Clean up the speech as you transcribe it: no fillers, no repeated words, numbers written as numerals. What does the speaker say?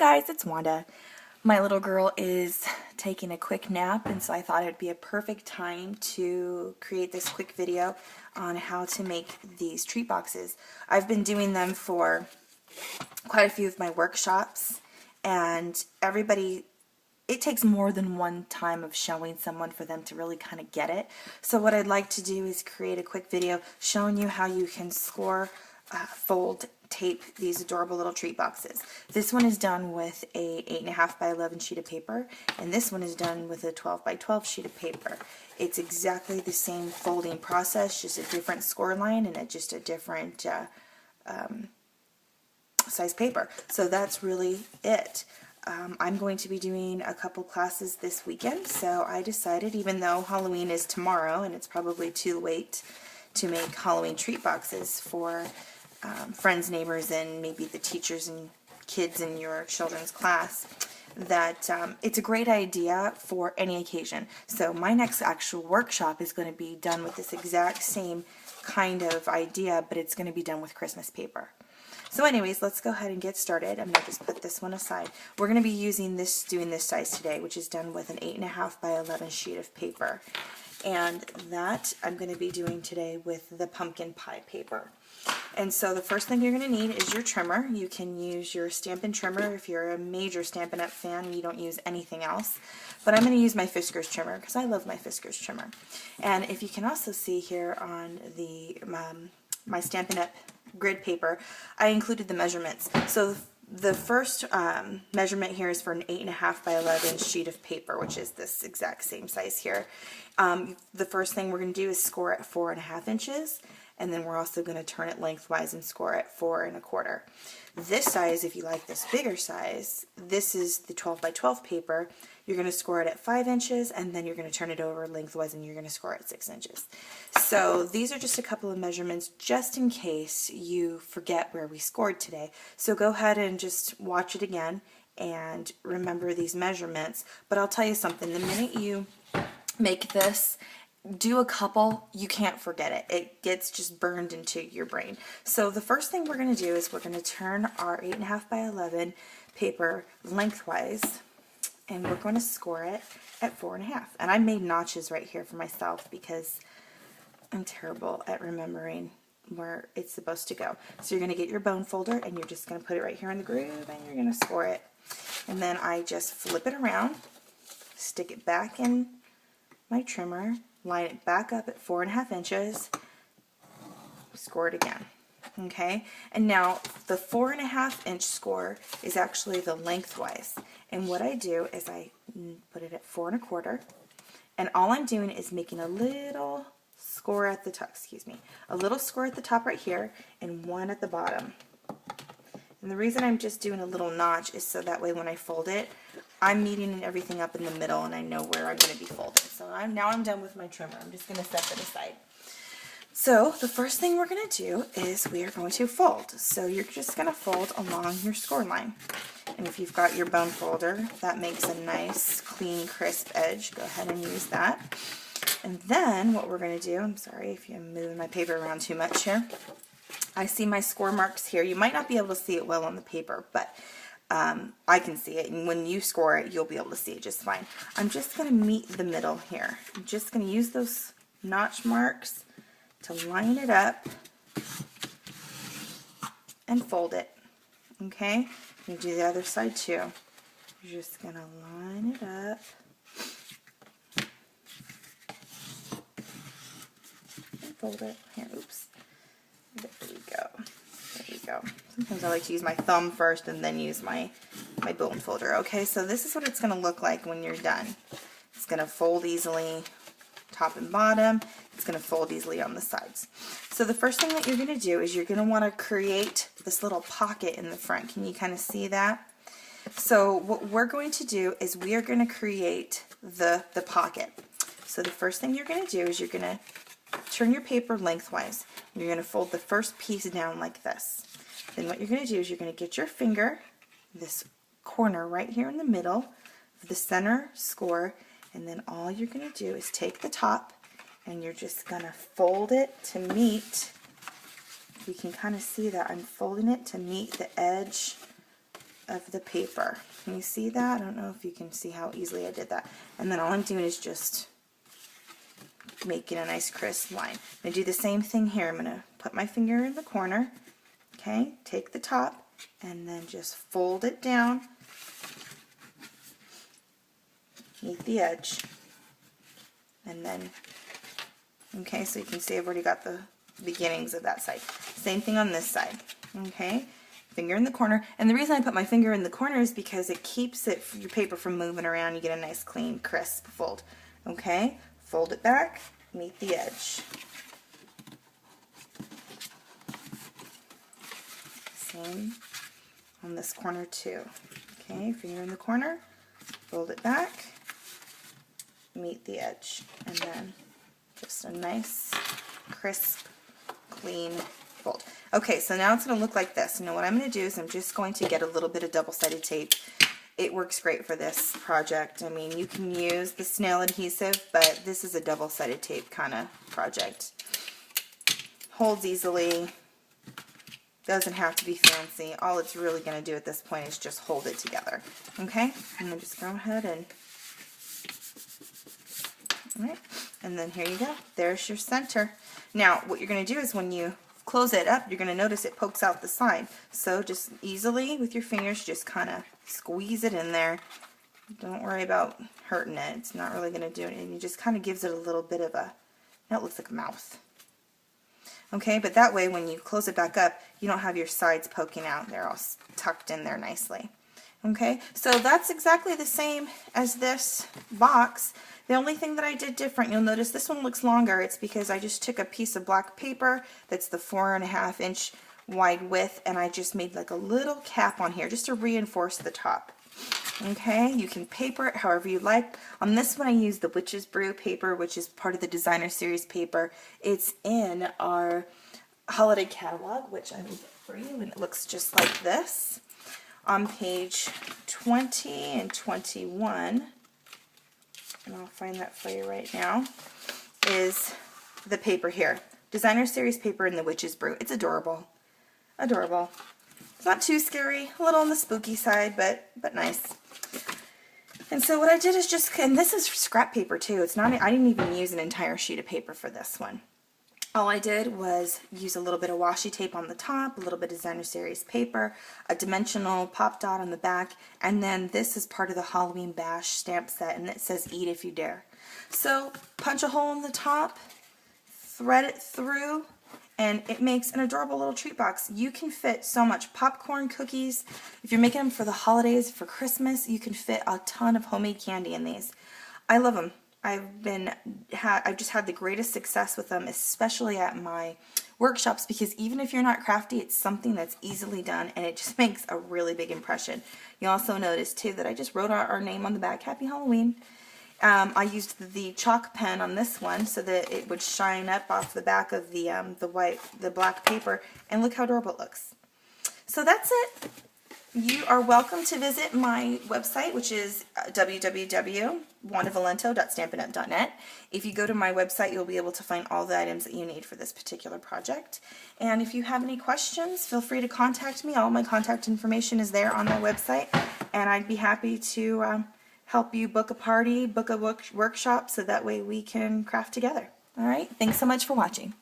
guys, it's Wanda. My little girl is taking a quick nap, and so I thought it would be a perfect time to create this quick video on how to make these treat boxes. I've been doing them for quite a few of my workshops, and it takes more than one time of showing someone for them to really kind of get it. So what I'd like to do is create a quick video showing you how you can score, fold, tape these adorable little treat boxes. This one is done with a 8.5 by 11 sheet of paper, and this one is done with a 12 by 12 sheet of paper. It's exactly the same folding process, just a different score line and just a different size paper. So that's really it. I'm going to be doing a couple classes this weekend, so I decided, even though Halloween is tomorrow and it's probably too late to make Halloween treat boxes for friends, neighbors, and maybe the teachers and kids in your children's class, that it's a great idea for any occasion. So my next actual workshop is going to be done with this exact same kind of idea, but it's going to be done with Christmas paper. So anyways, let's go ahead and get started. I'm going to just put this one aside. We're going to be doing this size today, which is done with an 8.5 by 11 sheet of paper. And that I'm going to be doing today with the pumpkin pie paper. And so the first thing you're going to need is your trimmer. You can use your Stampin trimmer if you're a major Stampin' Up! Fan. You don't use anything else. But I'm going to use my Fiskars trimmer because I love my Fiskars trimmer. And if you can also see here on the my Stampin' Up! Grid paper, I included the measurements. So the first measurement here is for an 8.5 by 11 sheet of paper, which is this exact same size here. The first thing we're going to do is score at 4.5 inches, and then we're also going to turn it lengthwise and score at 4.25. This size, if you like this bigger size, this is the 12 by 12 paper. You're going to score it at 5 inches, and then you're going to turn it over lengthwise, and you're going to score at 6 inches. So these are just a couple of measurements just in case you forget where we scored today. So go ahead and just watch it again and remember these measurements. But I'll tell you something, the minute you make this, do a couple, you can't forget it. It gets just burned into your brain. So the first thing we're going to do is we're going to turn our 8.5 by 11 paper lengthwise, and we're going to score it at 4.5. And I made notches right here for myself because I'm terrible at remembering where it's supposed to go. So you're going to get your bone folder, and you're just going to put it right here in the groove, and you're going to score it. And then I just flip it around, stick it back in my trimmer, line it back up at 4.5 inches, score it again. Okay, and now the 4.5 inch score is actually the lengthwise, and what I do is I put it at 4.25, and all I'm doing is making a little score at the top, a little score at the top right here and one at the bottom. And the reason I'm just doing a little notch is so that way when I fold it, I'm meeting everything up in the middle and I know where I'm going to be folding. So now I'm done with my trimmer. I'm just going to set that aside. So the first thing we're going to do is we are going to fold. So you're just going to fold along your score line. And if you've got your bone folder, that makes a nice, clean, crisp edge. Go ahead and use that. And then what we're going to do, I'm sorry if I'm moving my paper around too much here. I see my score marks here. You might not be able to see it well on the paper, but I can see it, and when you score it, you'll be able to see it just fine. I'm just going to meet the middle here. I'm just going to use those notch marks to line it up and fold it. Okay? You do the other side too. You're just going to line it up and fold it. Here, oops. There we go. There we go. Sometimes I like to use my thumb first and then use my bone folder. Okay, so this is what it's going to look like when you're done. It's going to fold easily top and bottom. It's going to fold easily on the sides. So the first thing that you're going to do is you're going to want to create this little pocket in the front. Can you kind of see that? So what we're going to do is we are going to create the pocket. So the first thing you're going to do is you're going to turn your paper lengthwise. You're going to fold the first piece down like this. Then what you're going to do is you're going to get your finger, this corner right here in the middle of the center score, and then all you're going to do is take the top and you're just going to fold it to meet, you can kind of see that I'm folding it to meet the edge of the paper. Can you see that? I don't know if you can see how easily I did that. And then all I'm doing is just making a nice crisp line. I'm going to do the same thing here. I'm going to put my finger in the corner, okay, take the top, and then just fold it down, meet the edge, and then, okay, so you can see I've already got the beginnings of that side. Same thing on this side, okay, finger in the corner. And the reason I put my finger in the corner is because it keeps your paper from moving around. You get a nice clean crisp fold, okay. Fold it back, meet the edge. Same on this corner too. Okay, finger in the corner, fold it back, meet the edge, and then just a nice, crisp, clean fold. Okay, so now it's going to look like this. Now what I'm going to do is I'm just going to get a little bit of double-sided tape. It works great for this project. I mean, you can use the snail adhesive, but this is a double-sided tape kind of project. Holds easily, doesn't have to be fancy. All it's really going to do at this point is just hold it together. Okay? And then just go ahead and, all right, and then here you go. There's your center. Now, what you're going to do is when you close it up, you're going to notice it pokes out the side. So just easily with your fingers, just kind of squeeze it in there. Don't worry about hurting it. It's not really going to do it. And it just kind of gives it a little bit of a, now it looks like a mouth. Okay, but that way when you close it back up, you don't have your sides poking out. They're all tucked in there nicely. Okay, so that's exactly the same as this box. The only thing that I did different, you'll notice this one looks longer. It's because I just took a piece of black paper that's the 4.5 inch wide width, and I just made like a little cap on here just to reinforce the top. Okay, you can paper it however you like. On this one I used the Witch's Brew paper, which is part of the Designer Series paper. It's in our holiday catalog, which I will get for you, and it looks just like this. On page 20 and 21, and I'll find that for you right now, is the paper here. Designer Series paper in the Witch's Brew. It's adorable. Adorable. It's not too scary, a little on the spooky side, but nice. And so what I did is just, and this is scrap paper too. It's not, I didn't even use an entire sheet of paper for this one. All I did was use a little bit of washi tape on the top, a little bit of Designer Series paper, a dimensional pop dot on the back, and then this is part of the Halloween Bash stamp set, and it says "Eat if you dare." So punch a hole in the top, thread it through, and it makes an adorable little treat box. You can fit so much popcorn, cookies. If you're making them for the holidays, for Christmas, you can fit a ton of homemade candy in these. I love them. I've just had the greatest success with them, especially at my workshops, because even if you're not crafty, it's something that's easily done, and it just makes a really big impression. You also notice too that I just wrote our name on the back, Happy Halloween. I used the chalk pen on this one so that it would shine up off the back of the black paper, and look how adorable it looks. So that's it. You are welcome to visit my website, which is www.wandavalento.stampinup.net. If you go to my website, you'll be able to find all the items that you need for this particular project. And if you have any questions, feel free to contact me. All my contact information is there on my website, and I'd be happy to help you book a party, book a workshop, so that way we can craft together. All right, thanks so much for watching.